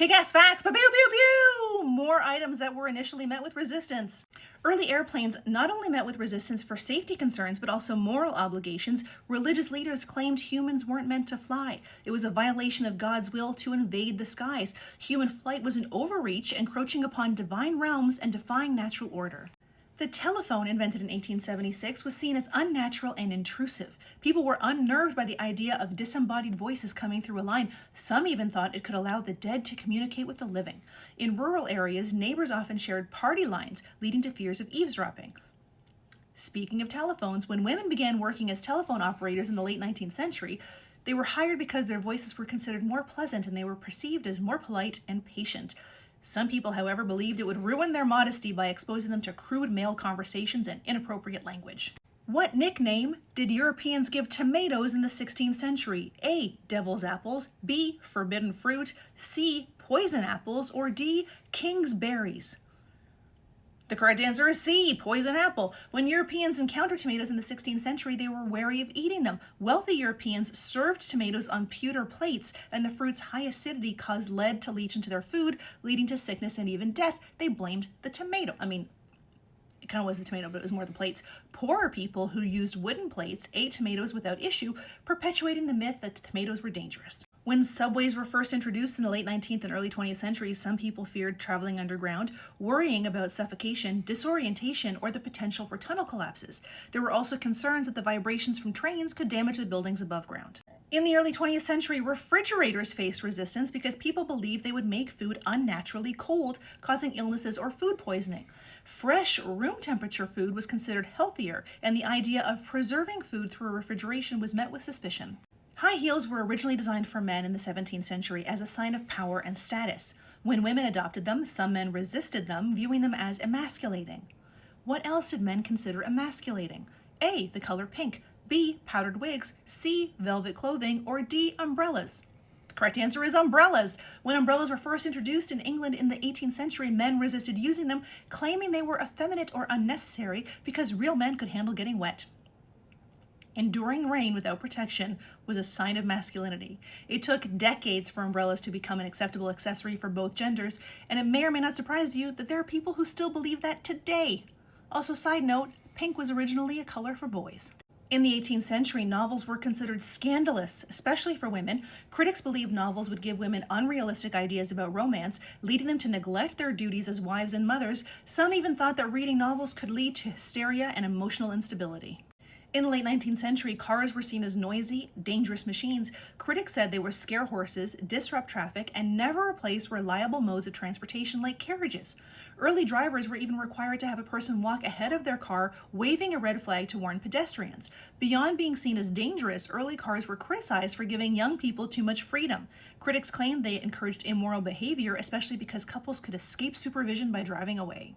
Kick-ass facts, pew pew pew! More items that were initially met with resistance. Early airplanes not only met with resistance for safety concerns, but also moral obligations. Religious leaders claimed humans weren't meant to fly. It was a violation of God's will to invade the skies. Human flight was an overreach, encroaching upon divine realms and defying natural order. The telephone, invented in 1876, was seen as unnatural and intrusive. People were unnerved by the idea of disembodied voices coming through a line. Some even thought it could allow the dead to communicate with the living. In rural areas, neighbors often shared party lines, leading to fears of eavesdropping. Speaking of telephones, when women began working as telephone operators in the late 19th century, they were hired because their voices were considered more pleasant and they were perceived as more polite and patient. Some people, however, believed it would ruin their modesty by exposing them to crude male conversations and inappropriate language. What nickname did Europeans give tomatoes in the 16th century? A. Devil's apples, B. Forbidden fruit, C. Poison apples, or D. King's berries? The correct answer is C, poison apple. When Europeans encountered tomatoes in the 16th century, they were wary of eating them. Wealthy Europeans served tomatoes on pewter plates, and the fruit's high acidity caused lead to leach into their food, leading to sickness and even death. They blamed the tomato. It kind of was the tomato, but it was more the plates. Poorer people who used wooden plates ate tomatoes without issue, perpetuating the myth that tomatoes were dangerous. When subways were first introduced in the late 19th and early 20th centuries, some people feared traveling underground, worrying about suffocation, disorientation, or the potential for tunnel collapses. There were also concerns that the vibrations from trains could damage the buildings above ground. In the early 20th century, refrigerators faced resistance because people believed they would make food unnaturally cold, causing illnesses or food poisoning. Fresh, room temperature food was considered healthier, and the idea of preserving food through refrigeration was met with suspicion. High heels were originally designed for men in the 17th century as a sign of power and status. When women adopted them, some men resisted them, viewing them as emasculating. What else did men consider emasculating? A. The color pink, B. Powdered wigs, C. Velvet clothing, or D. Umbrellas? The correct answer is umbrellas. When umbrellas were first introduced in England in the 18th century, men resisted using them, claiming they were effeminate or unnecessary because real men could handle getting wet. Enduring rain without protection was a sign of masculinity. It took decades for umbrellas to become an acceptable accessory for both genders, and it may or may not surprise you that there are people who still believe that today. Also, side note, pink was originally a color for boys. In the 18th century, novels were considered scandalous, especially for women. Critics believed novels would give women unrealistic ideas about romance, leading them to neglect their duties as wives and mothers. Some even thought that reading novels could lead to hysteria and emotional instability. In the late 19th century, cars were seen as noisy, dangerous machines. Critics said they were scare horses, disrupt traffic, and never replace reliable modes of transportation like carriages. Early drivers were even required to have a person walk ahead of their car, waving a red flag to warn pedestrians. Beyond being seen as dangerous, early cars were criticized for giving young people too much freedom. Critics claimed they encouraged immoral behavior, especially because couples could escape supervision by driving away.